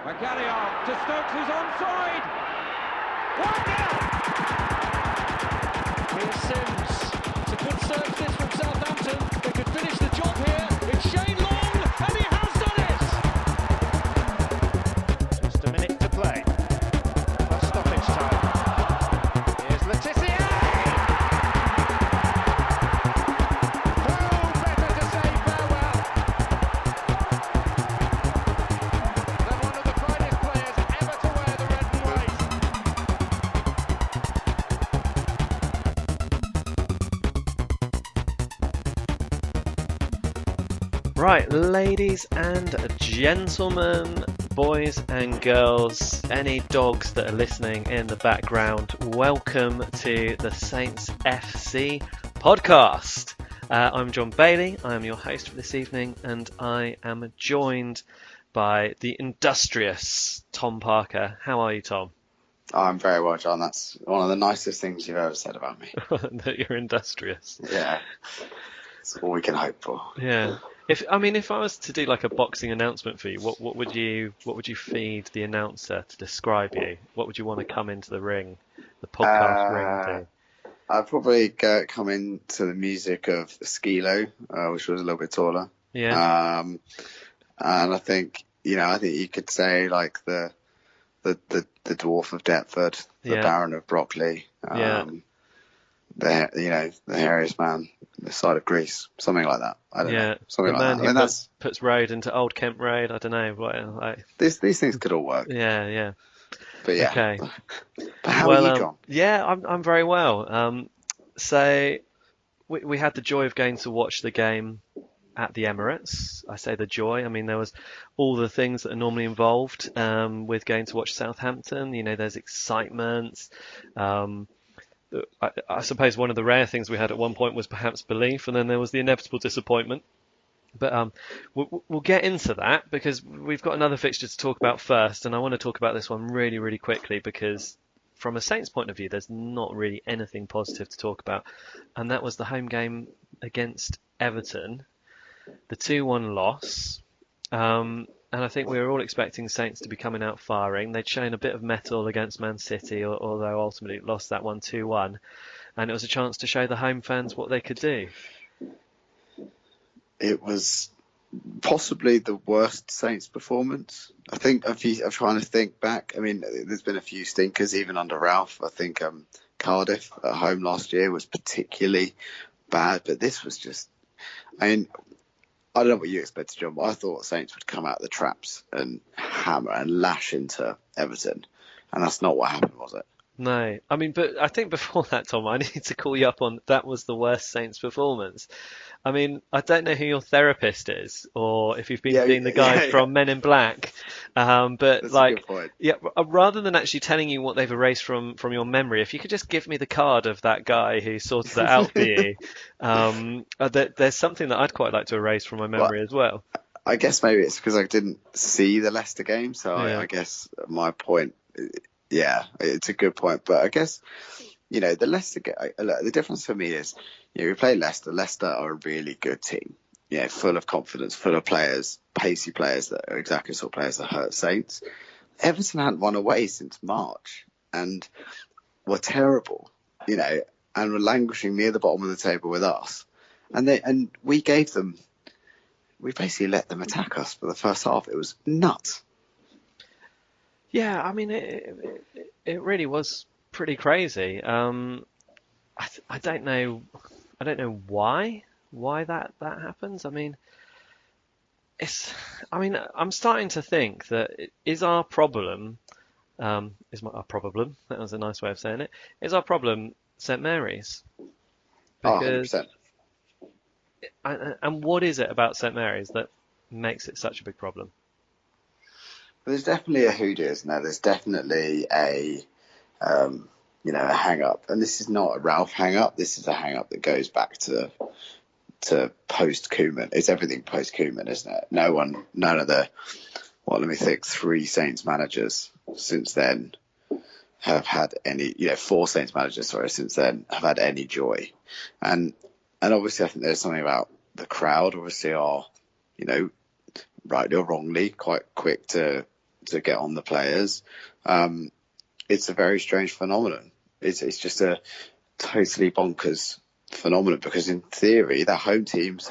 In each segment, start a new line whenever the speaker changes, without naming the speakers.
Magalhael to Stokes, who's onside. 1-0.
Here's Sims. It's a good serve this from Southampton. They could finish the job here. It's Shane Long, and he has done it. Just a minute to play. Plus stoppage time. Here's Letizia. Who better to say farewell than one of the finest players ever to wear the red and white.
Right, ladies and gentlemen, boys and girls, any dogs that are listening in the background, welcome to the Saints FC podcast. I'm John Bailey, I am your host for this evening, and I am joined by the industrious Tom Parker. How are you, Tom?
I'm very well, John. That's one of the nicest things you've ever said about me.
That you're industrious.
Yeah, that's all we can hope for.
Yeah. If I was to do like a boxing announcement for you, what would you feed the announcer to describe you? What would you want to come into the ring, the podcast ring to?
I'd probably come into the music of Skilo, which was a little bit taller.
Yeah.
And I think you could say like the dwarf of Deptford, the Baron of Brockley. The hairiest man this side of Greece, something like that. I don't know. Something
the
like
man
that.
who puts road into Old Kent Road. I don't know.
These things could all work.
Yeah.
But yeah.
Okay.
But how are you, John?
Yeah, I'm very well. So we had the joy of going to watch the game at the Emirates. I say the joy. I mean, there was all the things that are normally involved with going to watch Southampton. There's excitement. I suppose one of the rare things we had at one point was perhaps belief, and then there was the inevitable disappointment. But we'll get into that because we've got another fixture to talk about first, and I want to talk about this one really, really quickly because from a Saints point of view, there's not really anything positive to talk about, and that was the home game against Everton, the 2-1 loss. And I think we were all expecting Saints to be coming out firing. They'd shown a bit of mettle against Man City, although ultimately lost that one 2-1. And it was a chance to show the home fans what they could do.
It was possibly the worst Saints performance. I think I'm trying to think back. I mean, there's been a few stinkers even under Ralph. I think Cardiff at home last year was particularly bad, but this was just... I don't know what you expected, John, but I thought Saints would come out the traps and hammer and lash into Everton. And that's not what happened, was it?
No. But I think before that, Tom, I need to call you up on that was the worst Saints performance. I don't know who your therapist is or if you've been seeing the guy from Men in Black. But
that's a good point.
Rather than actually telling you what they've erased from your memory, if you could just give me the card of that guy who sorted that out for you. There's something that I'd quite like to erase from my memory as well.
I guess maybe it's because I didn't see the Leicester game. So I guess my point, it's a good point. But I guess, the Leicester game, the difference for me is, we play Leicester. Leicester are a really good team. Full of confidence, full of players, pacey players that are exactly the sort of players that hurt Saints. Everton hadn't won away since March and were terrible, and were languishing near the bottom of the table with us. And we basically let them attack us for the first half. It was nuts.
Yeah, it really was pretty crazy. I don't know why that happens. I'm starting to think that is our problem. Our problem? That was a nice way of saying it. Is our problem St Mary's? Because,
100%.
And what is it about St Mary's that makes it such a big problem?
There's definitely a hoodoo, isn't there? There's definitely a hang up, and this is not a Ralph hang up. This is a hang up that goes back to post Koeman. It's everything post Koeman, isn't it? None of the 3 Saints managers since then have had any, 4 Saints managers, since then have had any joy. And obviously I think there's something about the crowd, obviously are, rightly or wrongly, quite quick to to get on the players. It's a very strange phenomenon. It's just a totally bonkers phenomenon, because in theory, the home teams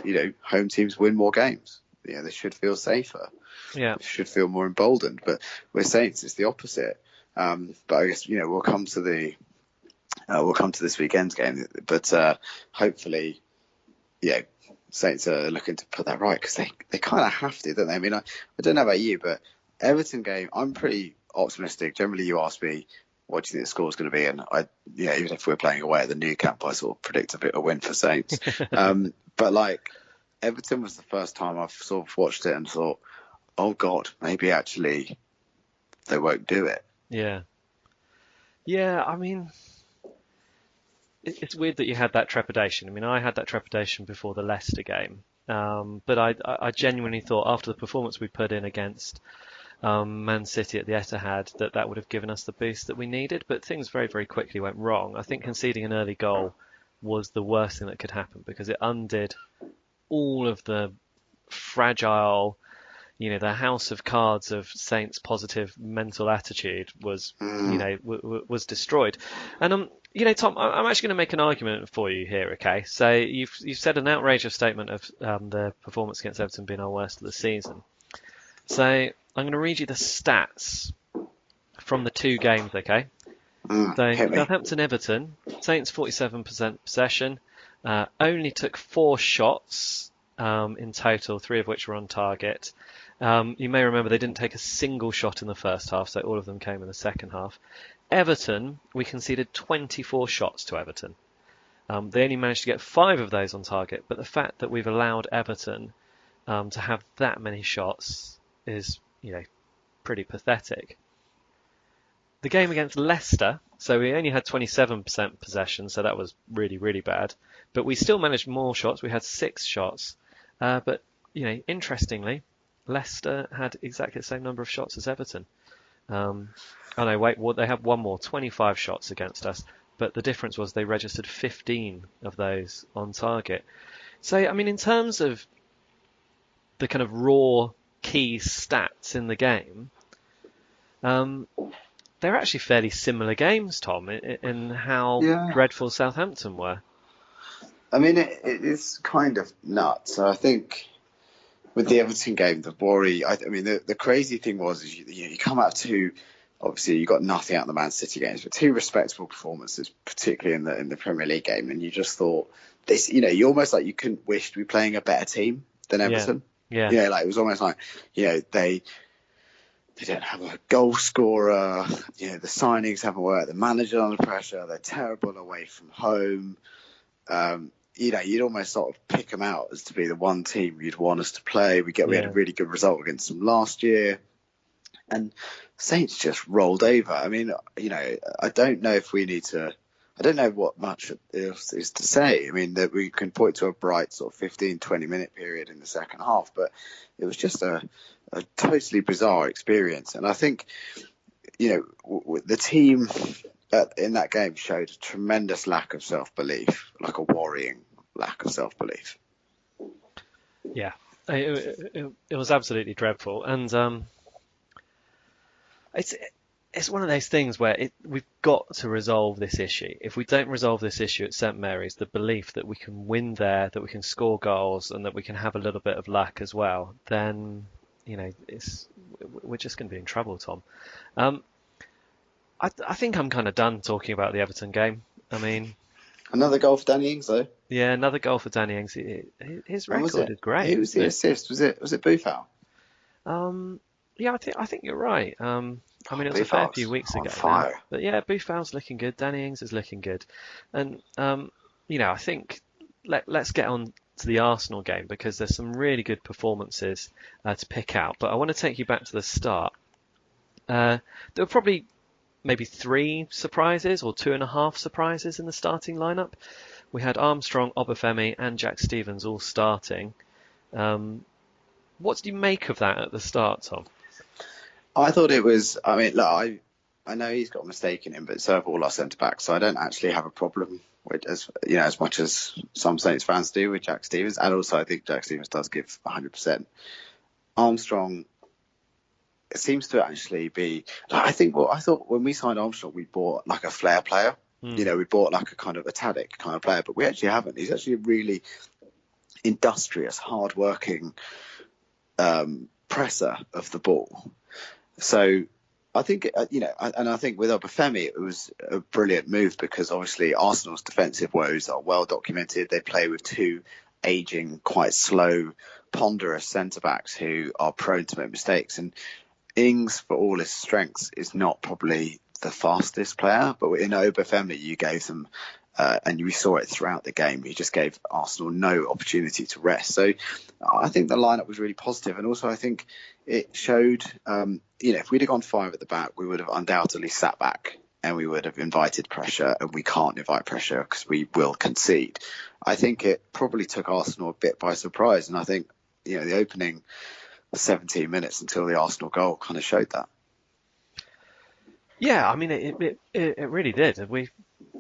win more games. They should feel safer.
Yeah.
They should feel more emboldened. But with Saints, it's the opposite. But I guess we'll come to this weekend's game. But hopefully, Saints are looking to put that right, because they kind of have to, don't they? I mean, I don't know about you, but Everton game, I'm pretty optimistic. Generally, you ask me, what do you think the score's going to be? And even if we're playing away at the Nou Camp, I sort of predict a bit of win for Saints. But Everton was the first time I've sort of watched it and thought, oh God, maybe actually they won't do it.
Yeah. Yeah, I mean, it's weird that you had that trepidation. I mean, I had that trepidation before the Leicester game. But I genuinely thought, after the performance we put in against Man City at the Etihad, that would have given us the boost that we needed. But things very, very quickly went wrong. I think conceding an early goal was the worst thing that could happen, because it undid all of the fragile, the house of cards of Saints' positive mental attitude was destroyed. And Tom, I'm actually going to make an argument for you here. Okay, so you've said an outrageous statement of the performance against Everton being our worst of the season. So I'm going to read you the stats from the two games. Okay, so Southampton-Everton, Saints 47% possession, only took 4 shots in total, 3 of which were on target. You may remember they didn't take a single shot in the first half, so all of them came in the second half. Everton, we conceded 24 shots to Everton. They only managed to get 5 of those on target, but the fact that we've allowed Everton to have that many shots is, pretty pathetic. The game against Leicester, so we only had 27% possession, so that was really, really bad. But we still managed more shots. We had 6 shots. But, interestingly, Leicester had exactly the same number of shots as Everton. They had one more, 25 shots against us. But the difference was they registered 15 of those on target. So, I mean, in terms of the kind of raw key stats in the game, they're actually fairly similar games, Tom, in how dreadful Southampton were.
I mean, it is kind of nuts. So I think with the Everton game, the worry, the crazy thing was is you come out to, obviously you got nothing out of the Man City games, but 2 respectable performances, particularly in the Premier League game, and you just thought this, you almost like you couldn't wish to be playing a better team than Everton.
Yeah.
It was almost like, they don't have a goal scorer, the signings haven't worked, the manager's under pressure, they're terrible away from home. You'd almost sort of pick them out as to be the one team you'd want us to play. We had a really good result against them last year, and Saints just rolled over. I mean, I don't know if we need to. I don't know what much else is to say. I mean, that we can point to a bright sort of 15, 20-minute period in the second half, but it was just a totally bizarre experience. And I think, the team in that game showed a tremendous lack of self-belief, like a worrying lack of self-belief.
Yeah, it was absolutely dreadful. And it's one of those things where we've got to resolve this issue. If we don't resolve this issue at St Mary's, the belief that we can win there, that we can score goals, and that we can have a little bit of luck as well, then we're just going to be in trouble, Tom. I think I'm kind of done talking about the Everton game. I mean,
another goal for Danny Ings, though.
Yeah, another goal for Danny Ings. His record is great.
Who was the assist? Was it Boufal?
Yeah, I think you're right. I mean, it was a fair few weeks ago.
Fire.
But yeah, Boufal's looking good. Danny Ings is looking good. And, I think let's get on to the Arsenal game, because there's some really good performances to pick out. But I want to take you back to the start. There were probably maybe 3 surprises or 2.5 surprises in the starting lineup. We had Armstrong, Obafemi and Jack Stevens all starting. What did you make of that at the start, Tom?
I thought it was, look, I know he's got a mistake in him, but so have all our centre-backs, so I don't actually have a problem with, as much as some Saints fans do, with Jack Stevens, and also I think Jack Stevens does give 100%. Armstrong, it seems to actually be. Like, I thought when we signed Armstrong, we bought like a flair player. We bought like a kind of Tadic kind of player, but we actually haven't. He's actually a really industrious, hard-working presser of the ball. So I think, and I think with Obafemi, it was a brilliant move because obviously Arsenal's defensive woes are well documented. They play with two ageing, quite slow, ponderous centre-backs who are prone to make mistakes. And Ings, for all his strengths, is not probably the fastest player, but in Obafemi, you gave them, and we saw it throughout the game, you just gave Arsenal no opportunity to rest. So I think the lineup was really positive, and also I think it showed, if we'd have gone 5 at the back, we would have undoubtedly sat back and we would have invited pressure, and we can't invite pressure because we will concede. I think it probably took Arsenal a bit by surprise, and I think the opening 17 minutes until the Arsenal goal kind of showed that.
Yeah, I mean, it really did. We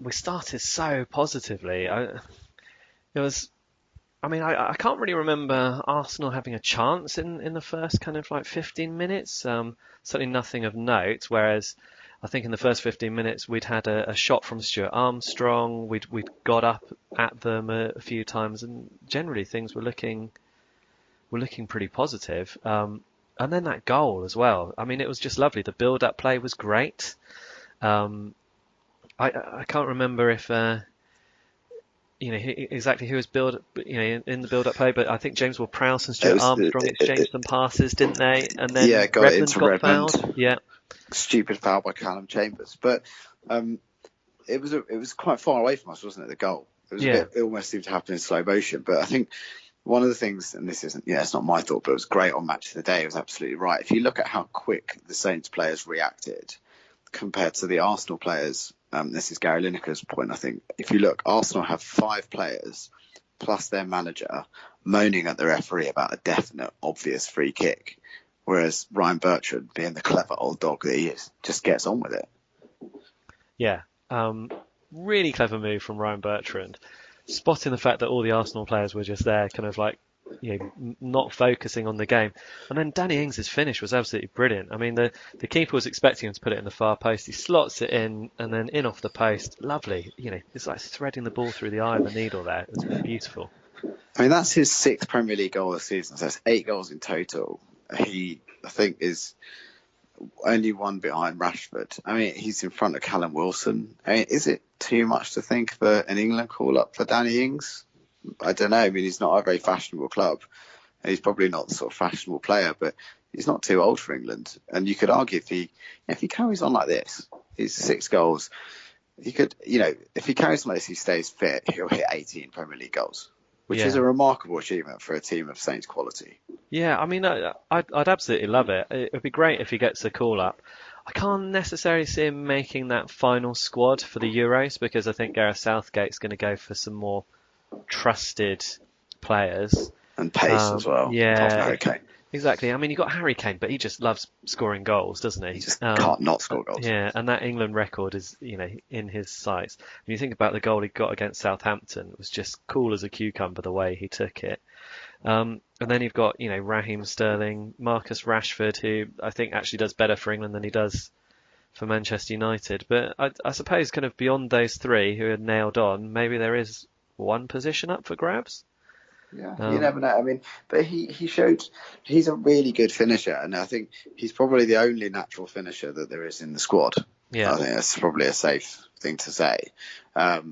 started so positively. I can't really remember Arsenal having a chance in the first kind of like 15 minutes. Certainly nothing of note. Whereas I think in the first 15 minutes we'd had a shot from Stuart Armstrong. We'd got up at them a few times, and generally things were looking pretty positive. And then that goal as well. I mean, it was just lovely. The build-up play was great. I can't remember if exactly who was in the build-up play, but I think James Ward-Prowse and Stuart Armstrong exchanged some passes, didn't they? And then Redmond got fouled. Yeah,
stupid foul by Callum Chambers, but it was quite far away from us, wasn't it? The goal. It almost seemed to happen in slow motion, but I think. One of the things, and this isn't, it's not my thought, but it was great on Match of the Day. It was absolutely right. If you look at how quick the Saints players reacted compared to the Arsenal players, this is Gary Lineker's point, I think. If you look, Arsenal have 5 players plus their manager moaning at the referee about a definite, obvious free kick, whereas Ryan Bertrand, being the clever old dog that he is, just gets on with it.
Yeah, really clever move from Ryan Bertrand. Spotting the fact that all the Arsenal players were just there, kind of like, not focusing on the game. And then Danny Ings' finish was absolutely brilliant. I mean, the keeper was expecting him to put it in the far post. He slots it in and then in off the post. Lovely. It's like threading the ball through the eye of the needle there. It was beautiful.
I mean, that's his 6th Premier League goal this season. So that's 8 goals in total. He, I think, is only one behind Rashford. I mean, he's in front of Callum Wilson. I mean, is it too much to think for an England call-up for Danny Ings? I don't know. I mean, he's not a very fashionable club. He's probably not the sort of fashionable player, but he's not too old for England. And you could argue if he carries on like this, his 6 goals, he could, if he carries on like this, he stays fit, he'll hit 18 Premier League goals, which is a remarkable achievement for a team of Saints quality. Yeah,
I mean, I'd absolutely love it. It would be great if he gets a call-up. I can't necessarily see him making that final squad for the Euros because I think Gareth Southgate's going to go for some more trusted players.
And pace as well.
Yeah, Harry Kane. Exactly. I mean, you've got Harry Kane, but he just loves scoring goals, doesn't he?
He just can't not score goals.
Yeah, and that England record is, in his sights. When you think about the goal he got against Southampton, it was just cool as a cucumber the way he took it. And then you've got, Raheem Sterling, Marcus Rashford, who I think actually does better for England than he does for Manchester United. But I suppose kind of beyond those 3 who are nailed on, maybe there is one position up for grabs.
Yeah, you never know. I mean, but he showed he's a really good finisher, and I think he's probably the only natural finisher that there is in the squad. Yeah, I think that's probably a safe thing to say. But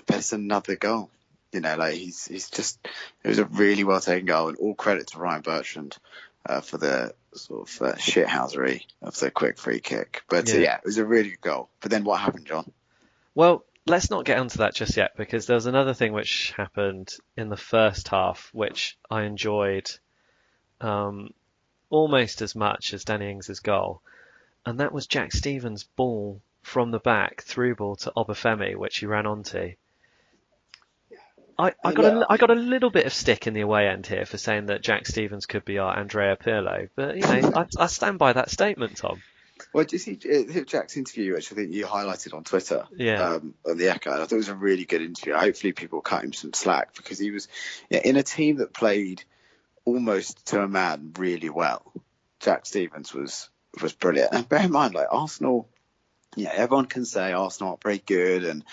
it's another goal. He's just, it was a really well taken goal, and all credit to Ryan Bertrand for the sort of shithousery of the quick free kick. But it was a really good goal. But then what happened, John?
Well, let's not get onto that just yet, because there's another thing which happened in the first half which I enjoyed almost as much as Danny Ings' goal, and that was Jack Stevens' ball from the back through ball to Obafemi, which he ran onto. I got a little bit of stick in the away end here for saying that Jack Stevens could be our Andrea Pirlo, but I stand by that statement, Tom.
Well, did you see Jack's interview, which I think you highlighted on Twitter, on the Echo? I thought it was a really good interview. Hopefully people cut him some slack, because he was in a team that played almost to a man really well. Jack Stevens was brilliant. And bear in mind, like Arsenal, everyone can say Arsenal aren't very good, and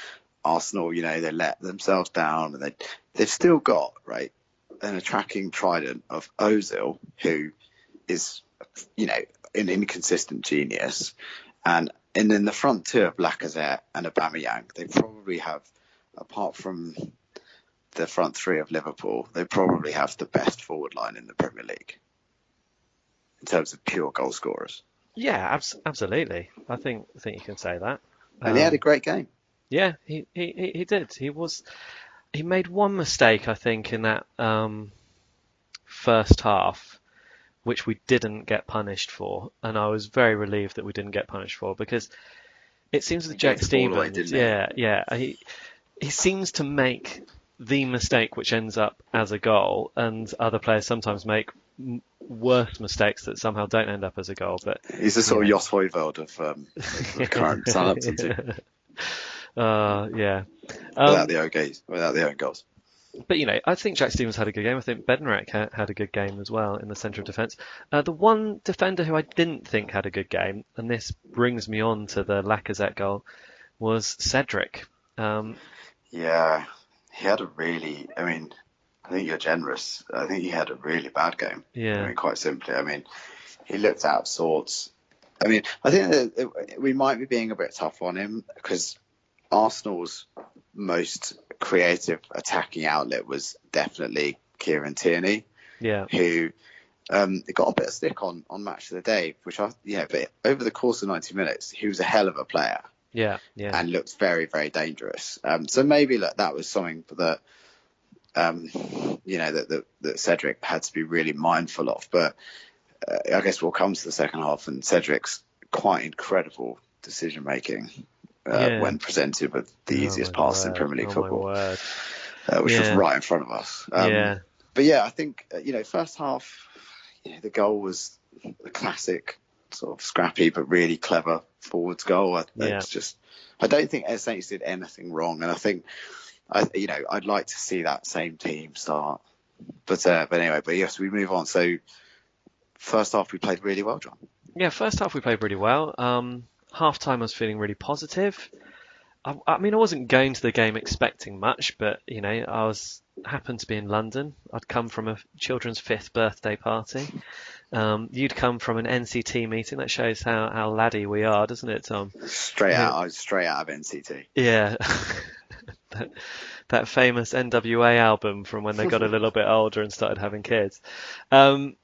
Arsenal, they let themselves down, and they've still got an attacking trident of Ozil, who is an inconsistent genius, and in the front two of Lacazette and Aubameyang, they probably have, apart from the front three of Liverpool, they probably have the best forward line in the Premier League in terms of pure goal scorers.
Yeah, absolutely. I think you can say that.
And he had a great game.
Yeah, he did. He made one mistake, I think, in that first half, which we didn't get punished for, and I was very relieved that we didn't get punished for, because it seems that Jack Stevens, he seems to make the mistake which ends up as a goal, and other players sometimes make worse mistakes that somehow don't end up as a goal. But
he's the sort of Jos Højvold of the current Southampton team. Without the own goals.
But I think Jack Stevens had a good game. I think Bednarek had a good game as well in the centre of defence. The one defender who I didn't think had a good game, and this brings me on to the Lacazette goal, was Cedric.
He had I think you're generous. I think he had a really bad game.
Yeah.
Quite simply. He looked out of sorts. I think that we might be being a bit tough on him, because Arsenal's most creative attacking outlet was definitely Kieran Tierney, who got a bit of stick on Match of the Day, but over the course of 90 minutes, he was a hell of a player.
Yeah.
And looked very, very dangerous. So maybe that was something that that Cedric had to be really mindful of. But I guess we'll come to the second half, and Cedric's quite incredible decision making when presented with the easiest pass in Premier League football, which was right in front of us. But I think first half, the goal was the classic sort of scrappy but really clever forwards goal. I don't think Saints did anything wrong, and I think I'd like to see that same team start. But yes, we move on. So first half we played really well, John.
Yeah, first half we played really well. Half time I was feeling really positive. I wasn't going to the game expecting much, but I happened to be in London. I'd come from a children's 5th birthday party. You'd come from an NCT meeting. That shows how laddie we are, doesn't it, Tom?
Straight out of NCT.
Yeah. that famous NWA album from when they got a little bit older and started having kids. But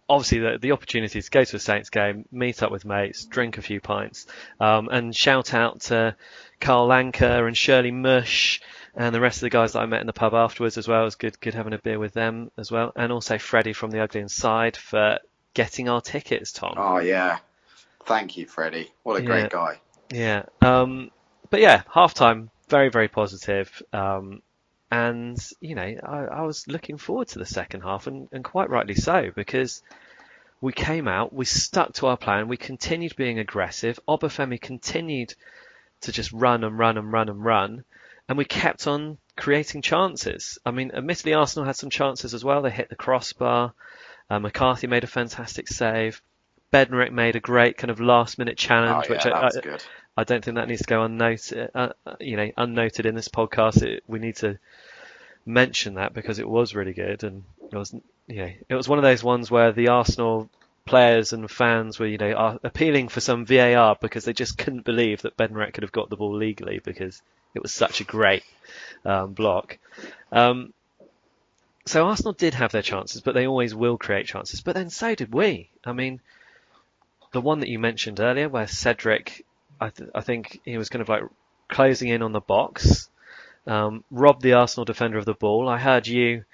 obviously the opportunity to go to a Saints game, meet up with mates, drink a few pints, and shout out to Carl Lanker and Shirley Mush and the rest of the guys that I met in the pub afterwards as well. It was good having a beer with them as well. And also Freddie from The Ugly Inside for getting our tickets, Tom.
Oh, yeah. Thank you, Freddie. What a great guy.
Yeah. But yeah, half-time, very, very positive. And, I was looking forward to the second half, and quite rightly so, because we came out, we stuck to our plan, we continued being aggressive. Obafemi continued to just run, and we kept on creating chances. Admittedly, Arsenal had some chances as well. They hit the crossbar. McCarthy made a fantastic save. Bednarek made a great kind of last-minute challenge, which I don't think that needs to go unnoted. Unnoted in this podcast. We need to mention that because it was really good, and it was one of those ones where the Arsenal players and fans were are appealing for some VAR because they just couldn't believe that Bednarek could have got the ball legally, because it was such a great block. So Arsenal did have their chances, but they always will create chances. But then so did we. The one that you mentioned earlier, where Cedric, I think he was kind of like closing in on the box, robbed the Arsenal defender of the ball. I heard you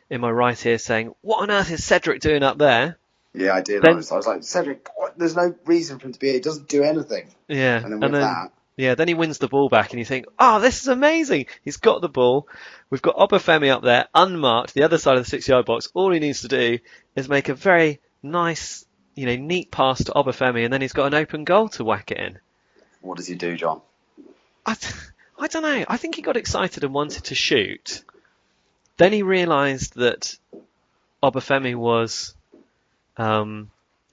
in my right ear saying, "What on earth is Cedric doing up there?"
Yeah, I did. I was like, Cedric, there's no reason for him to be here. He doesn't do anything.
Yeah.
And then
then he wins the ball back, and you think, "Oh, this is amazing. He's got the ball. We've got Obafemi up there, unmarked, the other side of the 6-yard box. All he needs to do is make a very nice, neat pass to Obafemi, and then he's got an open goal to whack it in."
What does he do, John?
I don't know. I think he got excited and wanted to shoot. Then he realised that Obafemi was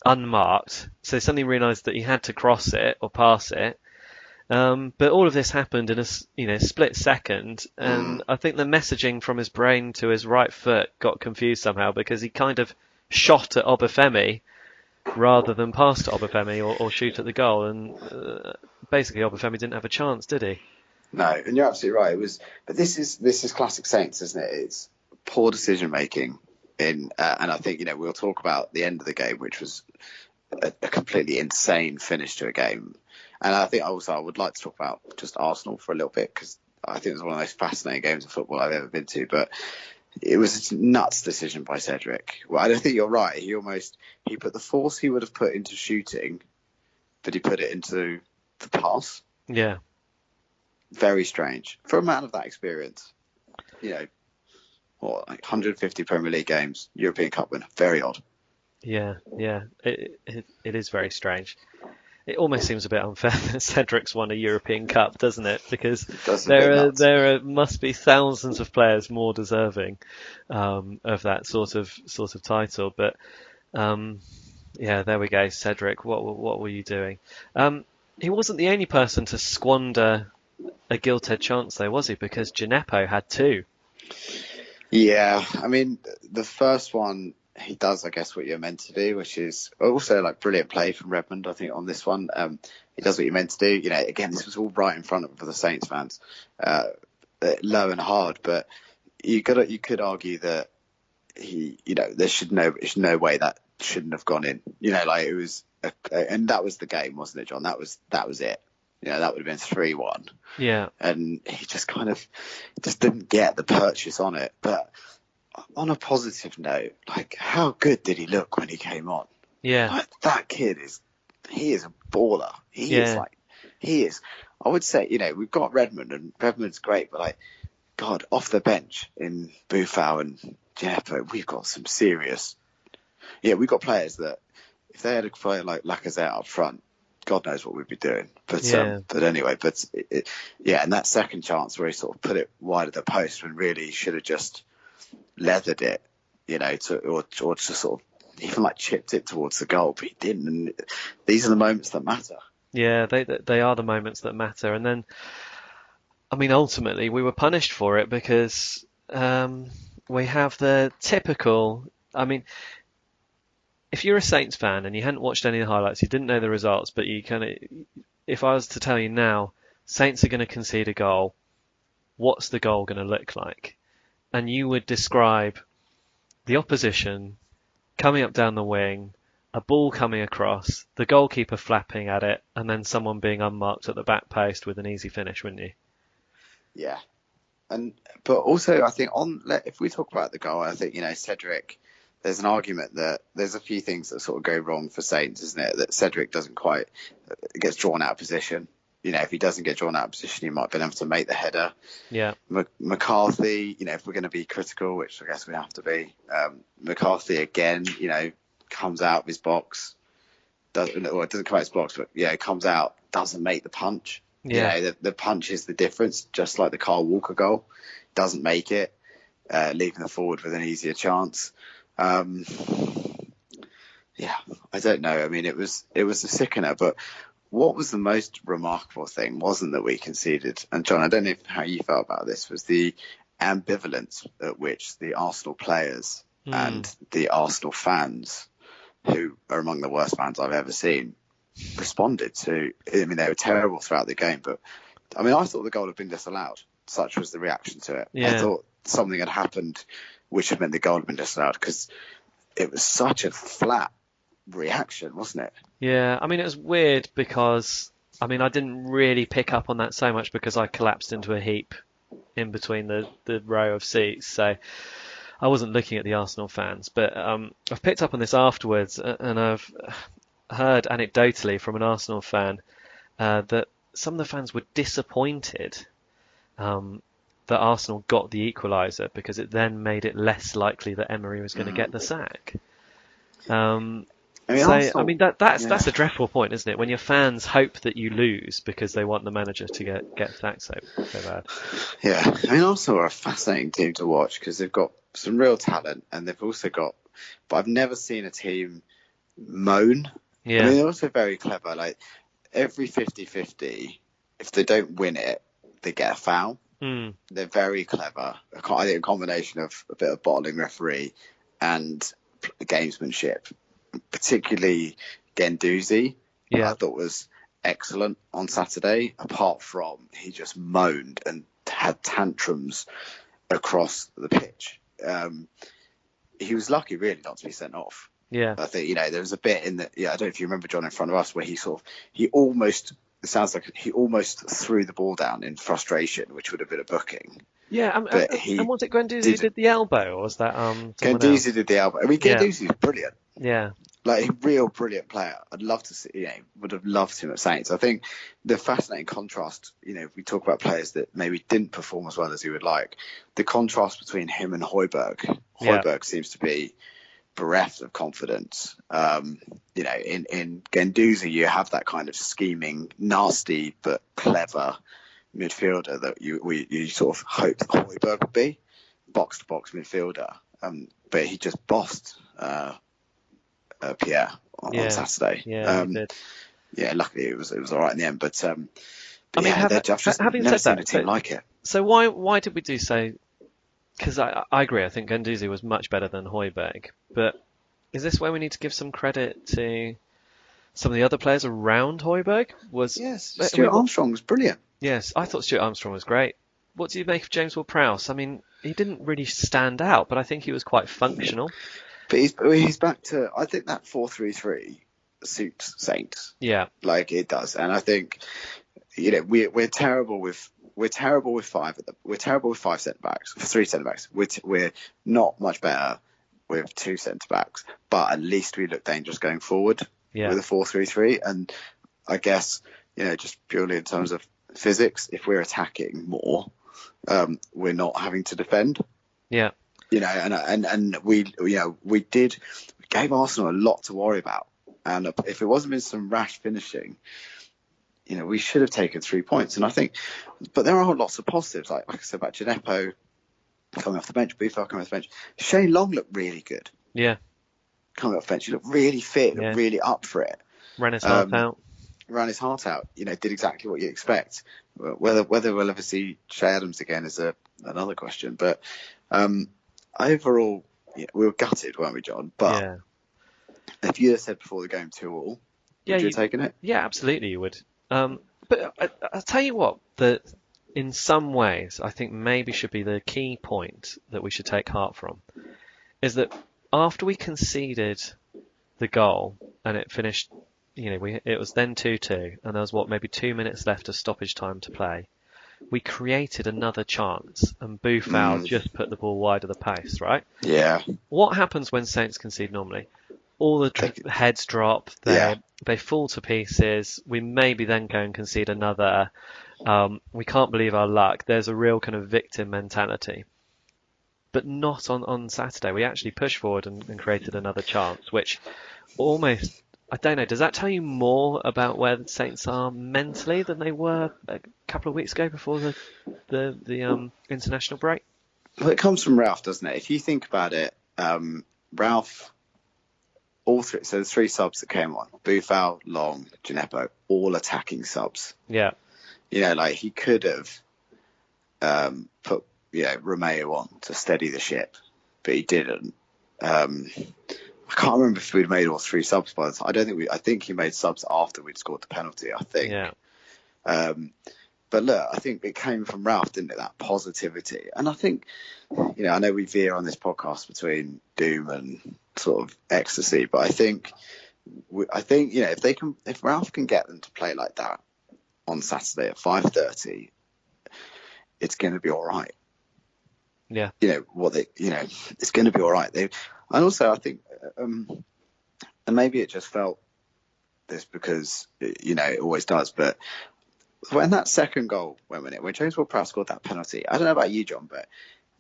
unmarked, so suddenly realised that he had to cross it or pass it. But all of this happened in a split second, and I think the messaging from his brain to his right foot got confused somehow because he kind of shot at Obafemi rather than pass to Obafemi or shoot at the goal, and basically Obafemi didn't have a chance, did he?
No, and you're absolutely right. But this is classic Saints, isn't it? It's poor decision making and I think we'll talk about the end of the game, which was a completely insane finish to a game. And I think also I would like to talk about just Arsenal for a little bit, because I think it was one of the most fascinating games of football I've ever been to. But it was a nuts decision by Cedric. Well, I don't think you're right. He put the force he would have put into shooting, but he put it into the pass.
Yeah.
Very strange for a man of that experience. 150 Premier League games, European Cup winner. Very odd.
Yeah. It is very strange. It almost seems a bit unfair that Cedric's won a European Cup, doesn't it? Because there must be thousands of players more deserving of that sort of title. But there we go, Cedric. What were you doing? He wasn't the only person to squander a gilt-edged chance, though, was he? Because Gineppo had two. Yeah,
I mean, the first one, he does, I guess, what you're meant to do, which is also brilliant play from Redmond, I think, on this one. He does what you're meant to do. Again, this was all right in front of the Saints fans, low and hard. But you could argue that there's no way that shouldn't have gone in. It was, and that was the game, wasn't it, John? That was it. That would have been 3-1.
Yeah.
And he just just didn't get the purchase on it. But on a positive note, how good did he look when he came on?
Yeah.
That kid he is a baller. He is. I would say, we've got Redmond, and Redmond's great, but God, off the bench in Buffon and Gineppo, we've got some serious. Yeah, we've got players that if they had a player like Lacazette up front, God knows what we'd be doing. But anyway, and that second chance where he sort of put it wide of the post when really he should have just leathered it, or just sort of even chipped it towards the goal, but he didn't. And these are the moments that matter.
Yeah, they are the moments that matter. And then, I mean, ultimately we were punished for it because we have the typical. I mean, if you're a Saints fan and you hadn't watched any of the highlights, you didn't know the results, but if I was to tell you now, Saints are going to concede a goal, what's the goal going to look like? And you would describe the opposition coming up down the wing, a ball coming across, the goalkeeper flapping at it, and then someone being unmarked at the back post with an easy finish, wouldn't you?
Yeah. But also, I think if we talk about the goal, I think, Cedric, there's an argument that there's a few things that sort of go wrong for Saints, isn't it? That Cedric doesn't quite gets drawn out of position. If he doesn't get drawn out of position, he might have been able to make the header.
Yeah.
McCarthy, if we're going to be critical, which I guess we have to be, McCarthy again, comes out of his box, doesn't come out of his box, but comes out, doesn't make the punch.
Yeah.
The punch is the difference, just like the Kyle Walker goal. Doesn't make it, leaving the forward with an easier chance. I don't know. I mean, it was a sickener, but what was the most remarkable thing wasn't that we conceded, and John, I don't know how you felt about this, was the ambivalence at which the Arsenal players and the Arsenal fans, who are among the worst fans I've ever seen, responded to. I mean, they were terrible throughout the game, but I mean, I thought the goal had been disallowed. Such was the reaction to it.
Yeah.
I thought something had happened which had meant the goal had been disallowed, because it was such a flat reaction, wasn't it?
Yeah, I mean, it was weird because, I mean, I didn't really pick up on that so much because I collapsed into a heap in between the row of seats, so I wasn't looking at the Arsenal fans. But I've picked up on this afterwards, and I've heard anecdotally from an Arsenal fan that some of the fans were disappointed that Arsenal got the equaliser because it then made it less likely that Emery was going to get the sack. Arsenal, that's a dreadful point, isn't it? When your fans hope that you lose because they want the manager to get sacked so bad.
Yeah, I mean, Arsenal are a fascinating team to watch because they've got some real talent, and they've also got. But I've never seen a team moan.
Yeah.
I mean, they're also very clever. Like every 50-50, if they don't win it, they get a foul. They're very clever. I think a combination of a bit of bottling referee and gamesmanship, particularly Guendouzi, I thought was excellent on Saturday, apart from he just moaned and had tantrums across the pitch. He was lucky really not to be sent off.
Yeah.
I think, there was a bit in the, I don't know if you remember, John, in front of us, where he almost threw the ball down in frustration, which would have been a booking.
Yeah, and was it Guendouzi did the elbow, or was that
Guendouzi did the elbow. I mean, Guendouzi's brilliant.
Yeah.
Like a real brilliant player. I'd love to see, would have loved him at Saints. I think the fascinating contrast, if we talk about players that maybe didn't perform as well as he would like, the contrast between him and Højbjerg. Højbjerg seems to be bereft of confidence. In Guendouzi, you have that kind of scheming, nasty but clever midfielder that you sort of hoped Højbjerg would be, box to box midfielder. But he just bossed Pierre on Saturday.
Yeah, he did.
Yeah, luckily it was all right in the end. But
I mean,
I've just
having
never
said
seen a team like it.
So why did we do so? Because I agree, I think Guendouzi was much better than Højbjerg. But is this where we need to give some credit to some of the other players around Højbjerg?
Yes, Stuart Armstrong was brilliant.
Yes, I thought Stuart Armstrong was great. What do you make of James Ward-Prowse? I mean, he didn't really stand out, but I think he was quite functional.
But he's back to, I think that 4-3-3 suits Saints. Yeah, like it does, and I think we're terrible with five centre backs, three centre backs. We're not much better with two centre backs, but at least we look dangerous going forward with a 4-3-3. And I guess just purely in terms of physics, if we're attacking more, we're not having to defend.
Yeah.
And we gave Arsenal a lot to worry about. And if it wasn't been some rash finishing, we should have taken 3 points. And I think, but there are lots of positives. Like I said about Gineppo coming off the bench, Buffon coming off the bench. Shane Long looked really good.
Yeah.
Coming off the bench, he looked really fit, looked really up for it.
Ran his heart out.
Did exactly what you expect. Whether we'll ever see Shea Adams again is another question. But overall, we were gutted, weren't we, John? But if you had said before the game 2-2, would you have taken it?
Yeah, absolutely you would. But I'll tell you what, that in some ways I think maybe should be the key point that we should take heart from, is that after we conceded the goal and it finished, it was then 2-2 and there was maybe 2 minutes left of stoppage time to play. We created another chance and Buffon just put the ball wide of the post, right?
Yeah. What
happens when Saints concede normally? All the heads drop, they fall to pieces. We maybe then go and concede another. We can't believe our luck. There's a real kind of victim mentality. But not on Saturday. We actually pushed forward and created another chance, which almost, I don't know, does that tell you more about where the Saints are mentally than they were a couple of weeks ago before the international break?
Well, it comes from Ralph, doesn't it? If you think about it, Ralph... all three, so the three subs that came on, Buffon, Long, Gineppo, all attacking subs.
Yeah.
He could have put, Romeo on to steady the ship, but he didn't. I can't remember if we'd made all three subs by the time. I think he made subs after we'd scored the penalty, I think.
Yeah.
But look, I think it came from Ralph, didn't it? That positivity. And I think, I know we veer on this podcast between doom and sort of ecstasy, but I think, if Ralph can get them to play like that on Saturday at 5:30, it's going to be all right.
Yeah.
It's going to be all right. And also, I think, and maybe it just felt this because, it always does, but when that second goal went in, when James Ward-Prowse scored that penalty, I don't know about you, John, but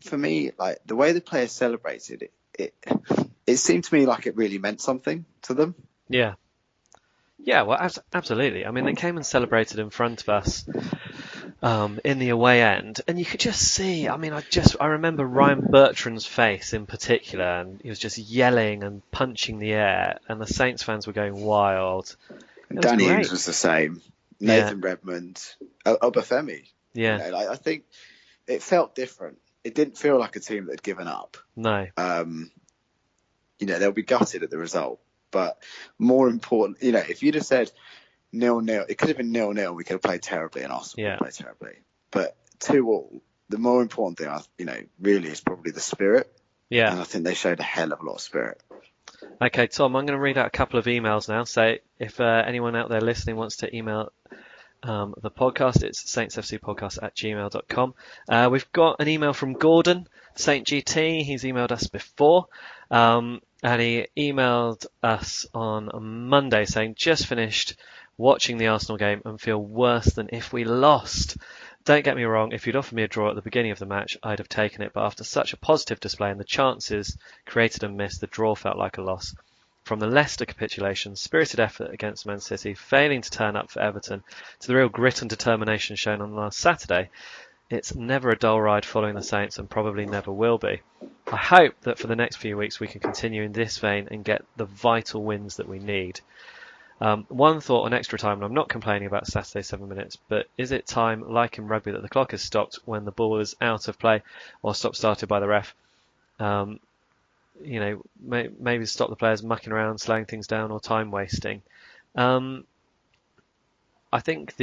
for me, like the way the players celebrated it seemed to me like it really meant something to them.
Yeah. Yeah, well, absolutely. I mean, they came and celebrated in front of us. in the away end, and you could just see. I mean, I remember Ryan Bertrand's face in particular, and he was just yelling and punching the air, and the Saints fans were going wild.
Danny Ings was the same. Nathan Redmond, Obafemi.
Yeah,
you know, I think it felt different. It didn't feel like a team that had given up.
No.
You know, they'll be gutted at the result, but more important, you know, if you'd have said 0-0, it could have been 0-0. We could have played terribly, and Arsenal would have played terribly. But 2-2, the more important thing, you know, really is probably the spirit.
Yeah.
And I think they showed a hell of a lot of spirit.
Okay, Tom, I'm going to read out a couple of emails now. So if anyone out there listening wants to email the podcast, it's saintsfcpodcast@gmail.com. We've got an email from Gordon, Saint GT. He's emailed us before. And he emailed us on Monday saying, just finished watching the Arsenal game and feel worse than if we lost. Don't get me wrong, if you'd offered me a draw at the beginning of the match, I'd have taken it, but after such a positive display and the chances created and missed, the draw felt like a loss. From the Leicester capitulation, spirited effort against Man City, failing to turn up for Everton, to the real grit and determination shown on last Saturday, it's never a dull ride following the Saints and probably never will be. I hope that for the next few weeks we can continue in this vein and get the vital wins that we need. One thought on extra time, and I'm not complaining about Saturday 7 minutes, but is it time, like in rugby, that the clock is stopped when the ball is out of play or stop-started by the ref? You know, maybe stop the players mucking around, slowing things down, or time wasting. I think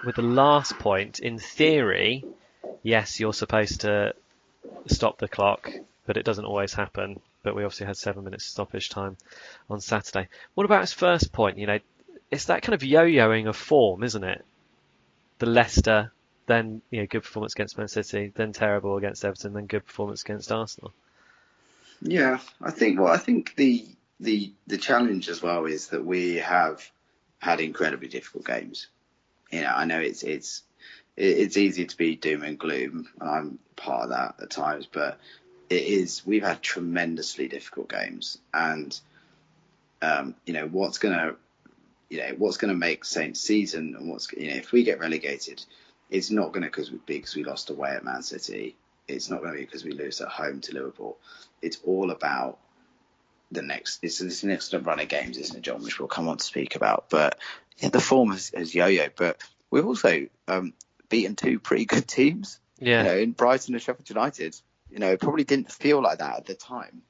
with the last point, in theory, yes, you're supposed to stop the clock, but it doesn't always happen. But we obviously had 7 minutes stoppage time on Saturday. What about his first point? You know, it's that kind of yo-yoing of form, isn't it? The Leicester, then good performance against Man City, then terrible against Everton, then good performance against Arsenal.
Yeah, I think the challenge as well is that we have had incredibly difficult games. You know, I know it's easy to be doom and gloom, and I'm part of that at times, but we've had tremendously difficult games, and what's gonna make Saints season, and if we get relegated, it's not gonna be because we lost away at Man City. It's not gonna be because we lose at home to Liverpool. It's all about this next run of games, isn't it, John? Which we'll come on to speak about. But the form has yo-yo. But we've also beaten two pretty good teams.
Yeah.
You know, in Brighton and Sheffield United. You know, it probably didn't feel like that at the time.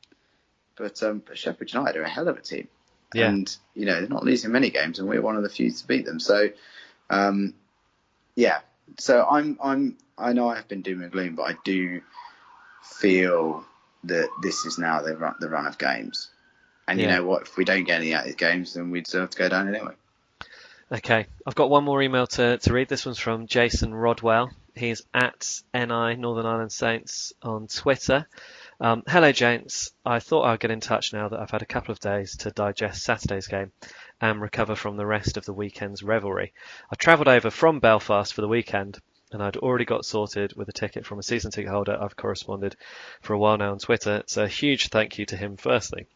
But Sheffield United are a hell of a team.
Yeah.
And, they're not losing many games, and we're one of the few to beat them. So, yeah. So I know I have been doom and gloom, but I do feel that this is now the run of games. And you know what? If we don't get any out of these games, then we deserve to go down anyway. Okay.
I've got one more email to read. This one's from Jason Rodwell. He's at NI Northern Ireland Saints on Twitter. Hello, gents. I thought I'd get in touch now that I've had a couple of days to digest Saturday's game and recover from the rest of the weekend's revelry. I travelled over from Belfast for the weekend, and I'd already got sorted with a ticket from a season ticket holder I've corresponded for a while now on Twitter, so a huge thank you to him firstly.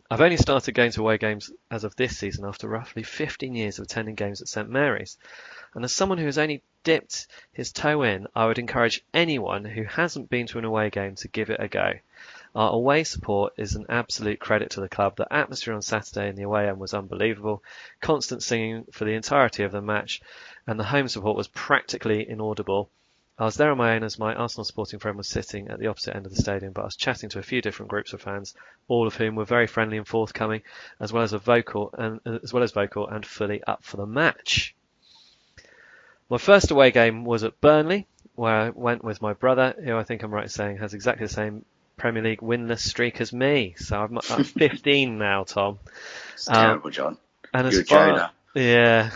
I've only started going to away games as of this season after roughly 15 years of attending games at St Mary's. And as someone who has only dipped his toe in, I would encourage anyone who hasn't been to an away game to give it a go. Our away support is an absolute credit to the club. The atmosphere on Saturday in the away end was unbelievable. Constant singing for the entirety of the match, and the home support was practically inaudible. I was there on my own as my Arsenal supporting friend was sitting at the opposite end of the stadium, but I was chatting to a few different groups of fans, all of whom were very friendly and forthcoming, as well as vocal and fully up for the match. My first away game was at Burnley, where I went with my brother, who I think I'm right in saying has exactly the same Premier League winless streak as me. So I'm 15 now, Tom.
It's terrible, John.
And
You're a Jonah.
Yeah,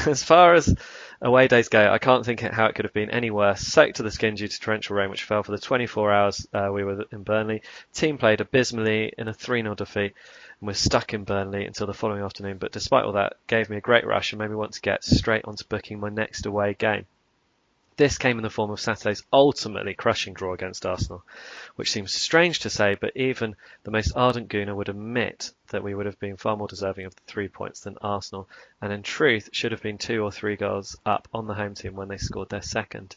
as far as away days go, I can't think how it could have been any worse. Soaked to the skin due to torrential rain, which fell for the 24 hours we were in Burnley. Team played abysmally in a 3-0 defeat, and we're stuck in Burnley until the following afternoon. But despite all that, gave me a great rush and made me want to get straight onto booking my next away game. This came in the form of Saturday's ultimately crushing draw against Arsenal, which seems strange to say, but even the most ardent Gooner would admit that we would have been far more deserving of the 3 points than Arsenal, and in truth should have been 2 or 3 goals up on the home team when they scored their second.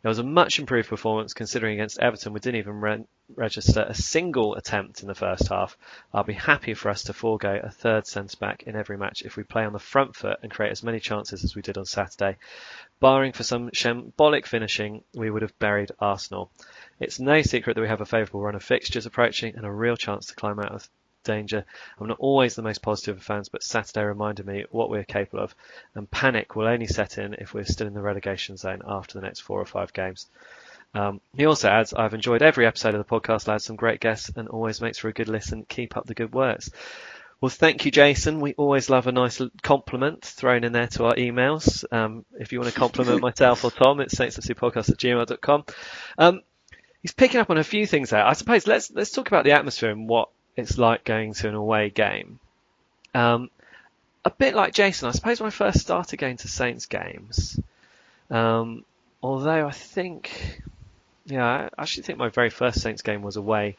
It was a much improved performance considering against Everton we didn't even register a single attempt in the first half. I'll be happy for us to forego a third centre-back in every match if we play on the front foot and create as many chances as we did on Saturday. Barring for some shambolic finishing, we would have buried Arsenal. It's no secret that we have a favourable run of fixtures approaching and a real chance to climb out of danger. I'm not always the most positive of fans, but Saturday reminded me what we're capable of, and panic will only set in if we're still in the relegation zone after the next 4 or 5 games. He also adds, I've enjoyed every episode of the podcast, lads, some great guests, and always makes for a good listen. Keep up the good works. Well, thank you, Jason. We always love a nice compliment thrown in there to our emails. If you want to compliment myself or Tom, it's saintsfcpodcast@gmail.com. He's picking up on a few things there. I suppose let's talk about the atmosphere and what it's like going to an away game. A bit like Jason, I suppose when I first started going to Saints games, although I actually think my very first Saints game was away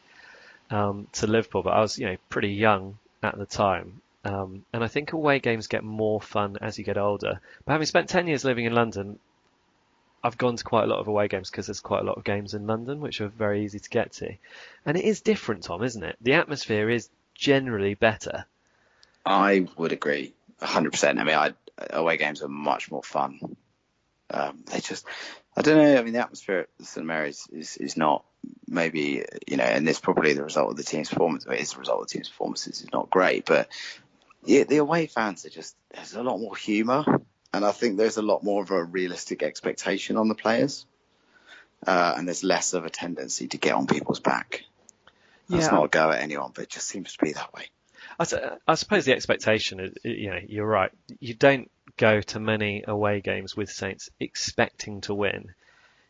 to Liverpool, but I was pretty young at the time, and I think away games get more fun as you get older. But having spent 10 years living in London, I've gone to quite a lot of away games because there's quite a lot of games in London which are very easy to get to, and it is different, Tom, isn't it? The atmosphere is generally better.
I would agree 100%. I mean, away games are much more fun. I don't know. I mean, the atmosphere at St Mary's is not maybe, and it's probably the result of the team's performance. It is the result of the team's performances. It's not great, but the away fans there's a lot more humour, and I think there's a lot more of a realistic expectation on the players, and there's less of a tendency to get on people's back. That's not a go at anyone, but it just seems to be that way.
I suppose the expectation is, you're right. You don't go to many away games with Saints expecting to win.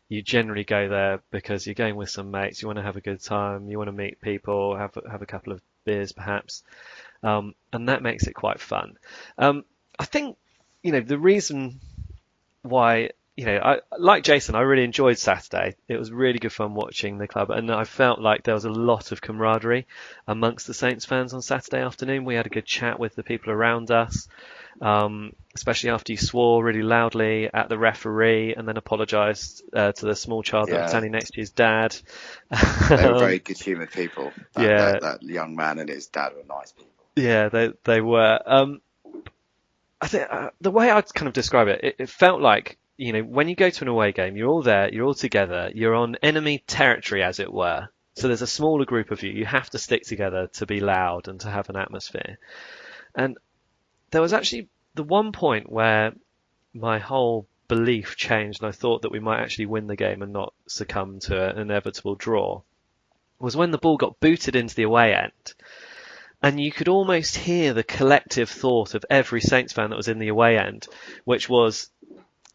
You generally go there because you're going with some mates. You want to have a good time. You want to meet people, have a couple of beers perhaps, and that makes it quite fun. I think the reason why like Jason, I really enjoyed Saturday. It was really good fun watching the club, and I felt like there was a lot of camaraderie amongst the Saints fans on Saturday afternoon. We had a good chat with the people around us, especially after you swore really loudly at the referee and then apologised to the small child that was standing next to his dad.
They were very good-humoured people. That young man and his dad were nice people. Yeah,
they were. I think the way I'd kind of describe it felt like, when you go to an away game, you're all there, you're all together, you're on enemy territory, as it were. So there's a smaller group of you. You have to stick together to be loud and to have an atmosphere. And there was actually the one point where my whole belief changed and I thought that we might actually win the game and not succumb to an inevitable draw, was when the ball got booted into the away end. And you could almost hear the collective thought of every Saints fan that was in the away end, which was,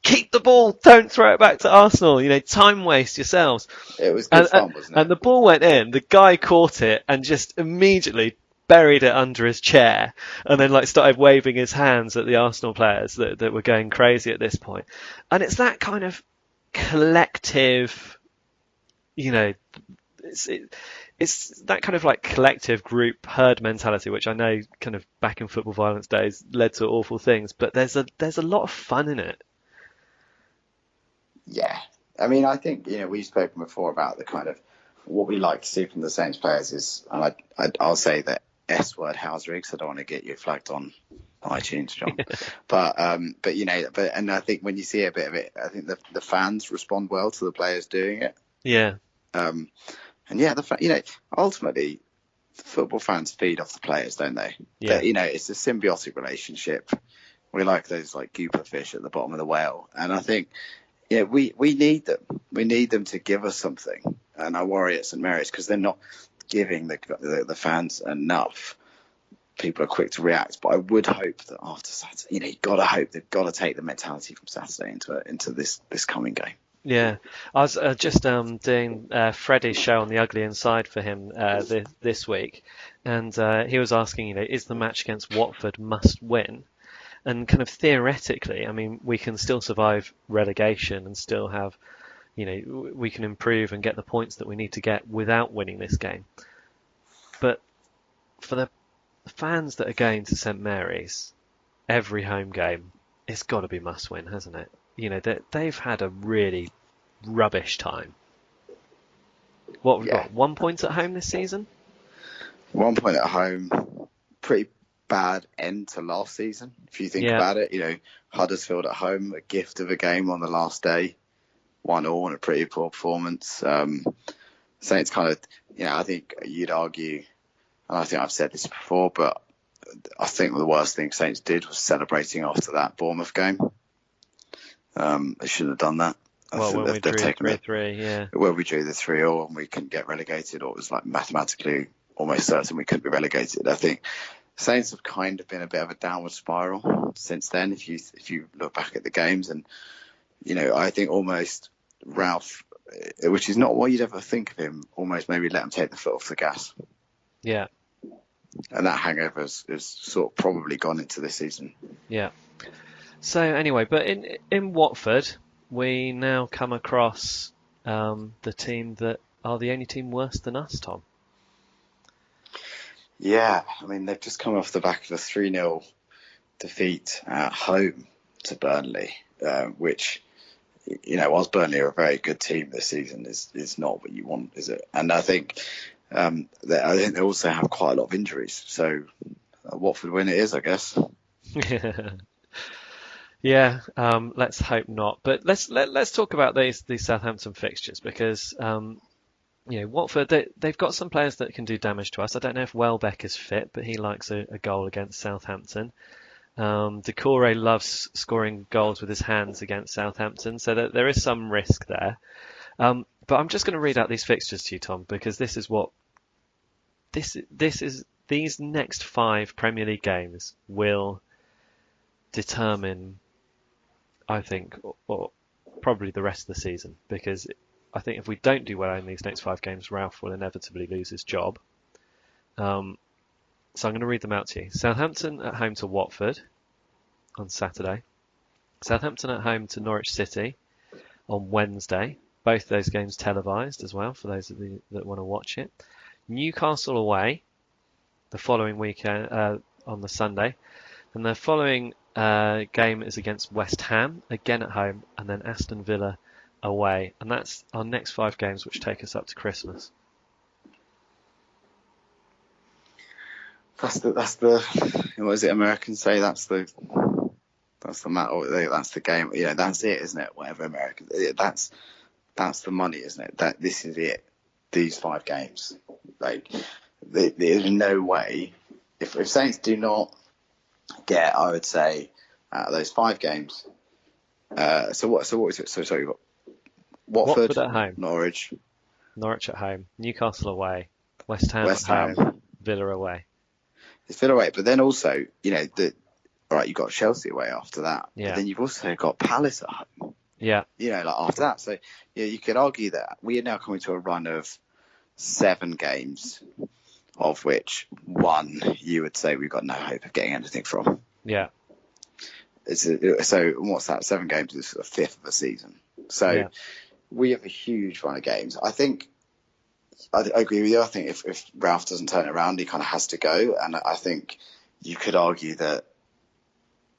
keep the ball, don't throw it back to Arsenal, time waste yourselves.
It was good fun, wasn't it?
And the ball went in, the guy caught it and just immediately buried it under his chair and then started waving his hands at the Arsenal players that were going crazy at this point. And it's that kind of collective, it's that kind of collective group herd mentality, which I know kind of back in football violence days led to awful things, but there's a lot of fun in it.
Yeah. I mean, I think, we've spoken before about the kind of what we like to see from the Saints players is, and I'll say the S word, house rigs. I don't want to get you flagged on iTunes, John. but and I think when you see a bit of it, I think the fans respond well to the players doing it.
Yeah.
Ultimately, football fans feed off the players, don't they?
Yeah.
It's a symbiotic relationship. We like those grouper fish at the bottom of the whale, and I think. Yeah, we need them. We need them to give us something, and I worry at St Mary's because they're not giving the fans enough. People are quick to react, but I would hope that after Saturday, you've got to hope they've got to take the mentality from Saturday into this coming game.
Yeah, I was just doing Freddie's show on the Ugly Inside for him this week, and he was asking, is the match against Watford must win? And kind of theoretically, I mean, we can still survive relegation and still have, we can improve and get the points that we need to get without winning this game. But for the fans that are going to St Mary's, every home game, it's got to be must win, hasn't it? They've had a really rubbish time. What we've got? 1 point at home this season?
1 point at home. Pretty bad end to last season, if you think about it. Huddersfield at home, a gift of a game on the last day. 1-1 and a pretty poor performance. Saints kind of, I think you'd argue, and I think I've said this before, but I think the worst thing Saints did was celebrating after that Bournemouth game. They shouldn't have done that.
When we drew 3-3, yeah.
Where we drew the 3-3 and we couldn't get relegated, or it was like mathematically almost certain we couldn't be relegated. I think Saints have kind of been a bit of a downward spiral since then. If you look back at the games, and I think almost Ralph, which is not what you'd ever think of him, almost maybe let him take the foot off the gas.
Yeah.
And that hangover is sort of probably gone into this season.
Yeah. So anyway, but in Watford, we now come across the team that are the only team worse than us, Tom.
Yeah, I mean, they've just come off the back of a 3-0 defeat at home to Burnley, which, whilst Burnley are a very good team this season, is not what you want, is it? And I think they also have quite a lot of injuries. So Watford win it is, I guess.
Yeah, let's hope not. But let's talk about these Southampton fixtures, because Watford, they've got some players that can do damage to us. I don't know if Welbeck is fit, but he likes a goal against Southampton. Decore loves scoring goals with his hands against Southampton, so that there is some risk there. But I'm just going to read out these fixtures to you, Tom, because this is what these next 5 Premier League games will determine, I think, or probably the rest of the season, because I think if we don't do well in these next 5 games, Ralph will inevitably lose his job. So I'm going to read them out to you. Southampton at home to Watford on Saturday. Southampton at home to Norwich City on Wednesday. Both those games televised as well, for those of you that want to watch it. Newcastle away the following weekend on the Sunday. And the following game is against West Ham, again at home, and then Aston Villa away. And that's our next 5 games, which take us up to Christmas.
That's the what is it Americans say? That's the matter. That's the game. That's it, isn't it? Whatever Americans. That's the money, isn't it? That this is it. These 5 games. Like, there's no way if Saints do not get, I would say, out of those 5 games. So what is it? So sorry, you've got Watford
at home,
Norwich
at home, Newcastle away, West Ham at home, Villa away.
It's Villa away, but then also, you've got Chelsea away after that.
Yeah.
But then you've also got Palace at home.
Yeah.
After that. So you could argue that we are now coming to a run of 7 games, of which 1 you would say we've got no hope of getting anything from.
Yeah.
So what's that? 7 games is a fifth of a season. So we have a huge run of games. I think I agree with you. I think if Ralph doesn't turn it around, he kind of has to go. And I think you could argue that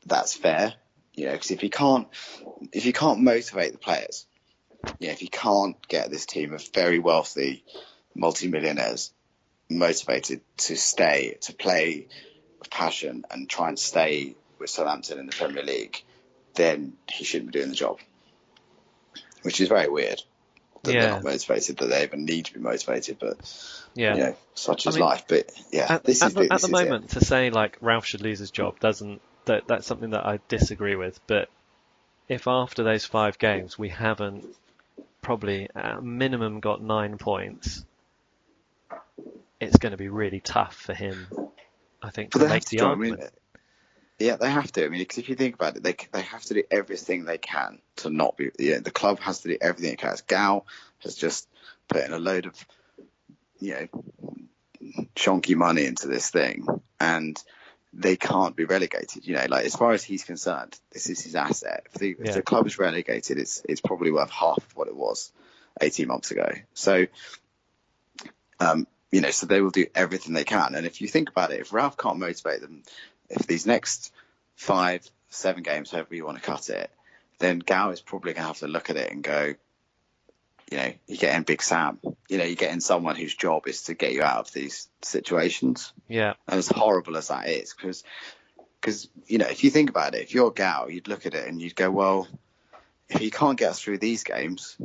that's fair. Because if you can't motivate the players, if you can't get this team of very wealthy multi-millionaires motivated to stay, to play with passion and try and stay with Southampton in the Premier League, then he shouldn't be doing the job. Which is very weird that they're not motivated, that they even need to be motivated. But such is life. But
at the moment, to say like Ralph should lose his job that's something that I disagree with. But if after those 5 games we haven't probably at minimum got 9 points, it's going to be really tough for him, I think, to make the argument.
They have to. Because if you think about it, they have to do everything they can to not be. The club has to do everything it can. Gal has just put in a load of, chonky money into this thing, and they can't be relegated. Like as far as he's concerned, this is his asset. If the club is relegated, it's probably worth half of what it was 18 months ago. So, so they will do everything they can. And if you think about it, if Ralph can't motivate them, if these next 5-7 games, however you want to cut it, then Gow is probably going to have to look at it and go, you're getting Big Sam. You're getting someone whose job is to get you out of these situations.
Yeah.
And as horrible as that is, because if you think about it, if you're Gow, you'd look at it and you'd go, well, if he can't get us through these games,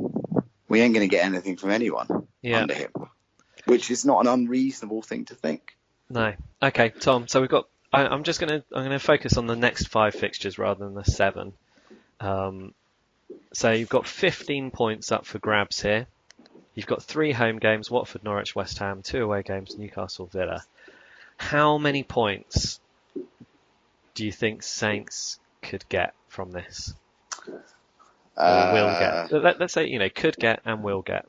we ain't going to get anything from anyone under him, which is not an unreasonable thing to think.
No. Okay, Tom. So we've got. I'm going to focus on the next 5 fixtures rather than the 7. So you've got 15 points up for grabs here. You've got 3 home games: Watford, Norwich, West Ham. 2 away games: Newcastle, Villa. How many points do you think Saints could get from this? Or will get? Let's say could get and will get.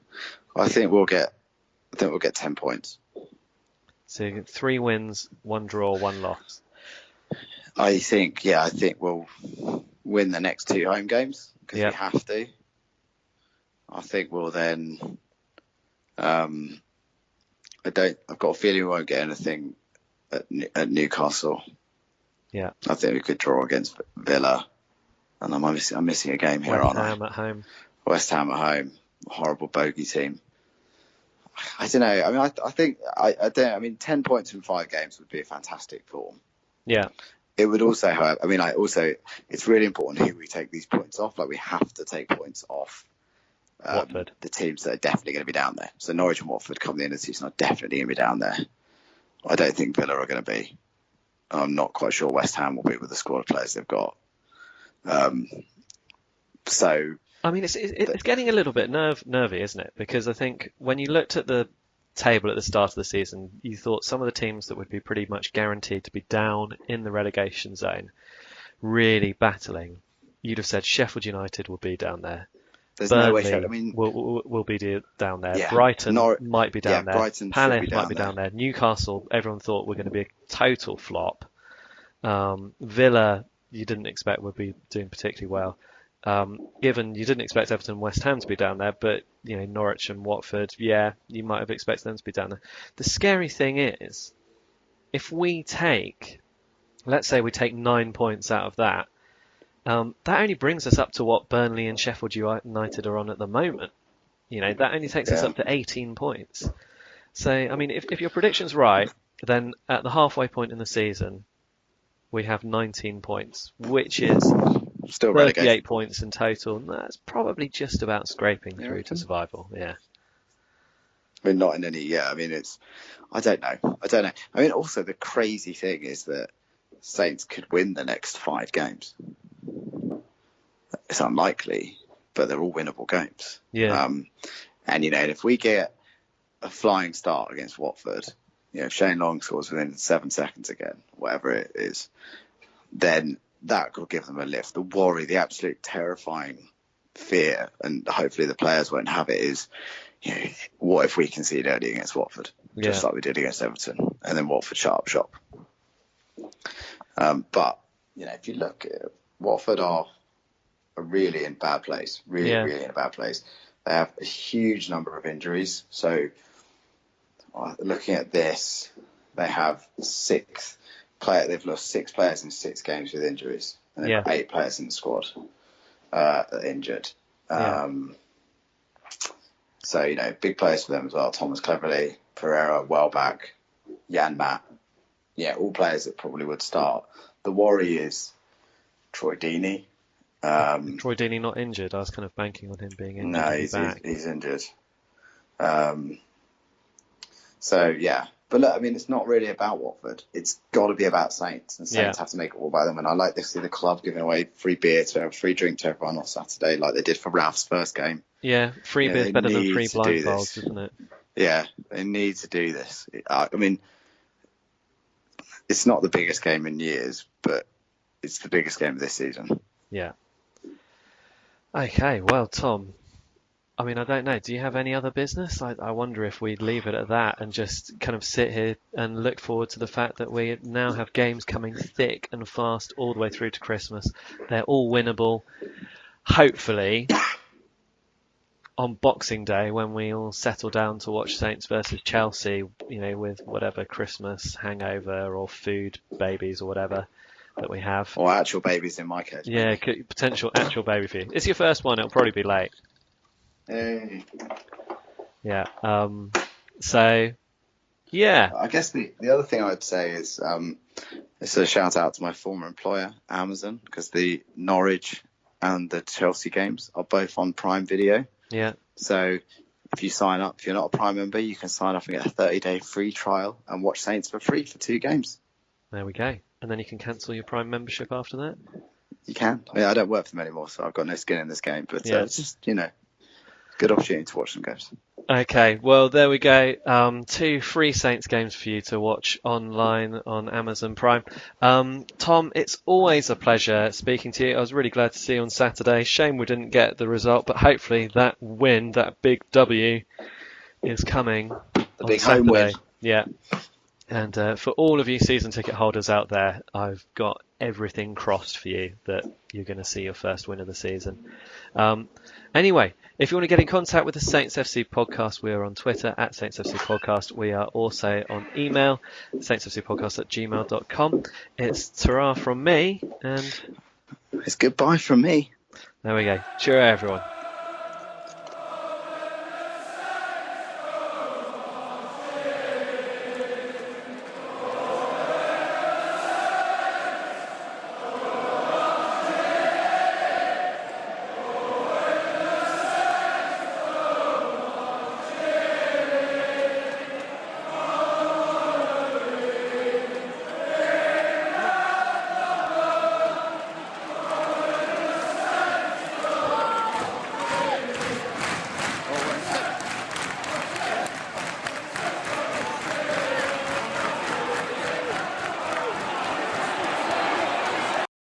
I think we'll get 10 points.
So you get 3 wins, 1 draw, 1 loss.
I think we'll win the next 2 home games because we have to. I think we'll then. I've got a feeling we won't get anything at Newcastle.
Yeah.
I think we could draw against Villa, and I'm missing a game here, aren't I?
West Ham at home.
West Ham at home, horrible bogey team. I don't know. I mean, I think I don't. I mean, 10 points in 5 games would be a fantastic form.
Yeah.
It would also, however, it's really important who we take these points off. Like we have to take points off
Watford.
The teams that are definitely going to be down there. So Norwich and Watford come the end of the season are definitely going to be down there. I don't think Villa are going to be. I'm not quite sure West Ham will be with the squad of players they've got. So
I mean, it's getting a little bit nervy, isn't it? Because I think when you looked at the table at the start of the season, you thought some of the teams that would be pretty much guaranteed to be down in the relegation zone, really battling. You'd have said Sheffield United will be down there.
There's
Burnley
no way. I mean,
will be down there.
Yeah,
Brighton might be down there.
Brighton
Palace
should
might be down there. Newcastle, everyone thought were going to be a total flop. Villa, you didn't expect would be doing particularly well. Given you didn't expect Everton and West Ham to be down there, but Norwich and Watford, you might have expected them to be down there. The scary thing is, if we let's say we take 9 points out of that, that only brings us up to what Burnley and Sheffield United are on at the moment. That only takes us up to 18 points. So, I mean, if your prediction's right, then at the halfway point in the season, we have 19 points, which is
still
38
relegated.
points in total. And that's probably just about scraping through to survival. Yeah.
I mean, not in any. I mean, I don't know. I mean, also the crazy thing is that Saints could win the next 5 games. It's unlikely, but they're all winnable games.
Yeah.
And if we get a flying start against Watford, if Shane Long scores within 7 seconds again, whatever it is, then that could give them a lift. The worry, the absolute terrifying fear, and hopefully the players won't have it, is what if we concede early against Watford, just like we did against Everton, and then Watford shut up shop. But if you look, Watford are really in bad place. Really in a bad place. They have a huge number of injuries. So looking at this, they have 6 players. They've lost 6 players in 6 games with injuries, and they've got 8 players in the squad that are injured. So big players for them as well. Thomas Cleverley, Pereira, Welbeck, Jan Matt. All players that probably would start. The worry is Troy Deeney.
Troy Deeney not injured. I was kind of banking on him being injured.
No, he's injured. But look, I mean, it's not really about Watford. It's got to be about Saints, and Saints have to make it all about them. And I like to see the club giving away free beer free drink to everyone on Saturday, like they did for Ralph's first game.
Yeah, free beer is better than free blindfolds, isn't it?
Yeah, they need to do this. I mean, it's not the biggest game in years, but it's the biggest game of this season.
Yeah. Okay, well, Tom, I mean, I don't know. Do you have any other business? I wonder if we'd leave it at that and just kind of sit here and look forward to the fact that we now have games coming thick and fast all the way through to Christmas. They're all winnable. Hopefully, on Boxing Day, when we all settle down to watch Saints versus Chelsea, with whatever Christmas hangover or food babies or whatever that we have.
Or actual babies in my case.
Yeah, potential actual baby for you. It's your first one. It'll probably be late.
Hey.
Yeah. So, yeah.
I guess the other thing I would say is it's a shout out to my former employer, Amazon, because the Norwich and the Chelsea games are both on Prime Video.
Yeah.
So if you sign up, if you're not a Prime member, you can sign up and get a 30-day free trial and watch Saints for free for 2 games.
There we go. And then you can cancel your Prime membership after that.
You can. I mean, I don't work for them anymore, so I've got no skin in this game. But
Yeah.
it's just, good opportunity to watch some games.
Okay, well, there we go. 2 free Saints games for you to watch online on Amazon Prime. Tom, it's always a pleasure speaking to you. I was really glad to see you on Saturday. Shame we didn't get the result, but hopefully that win, that big W, is coming
The
on
big
Saturday.
home win.
Yeah. And for all of you season ticket holders out there, I've got everything crossed for you that you're going to see your first win of the season. Anyway, if you want to get in contact with the Saints FC podcast, we are on Twitter at Saints FC Podcast. We are also on email, saintsfcpodcast@gmail.com. It's ta-ra from me, and
It's goodbye from me.
there we go. Cheerio, everyone.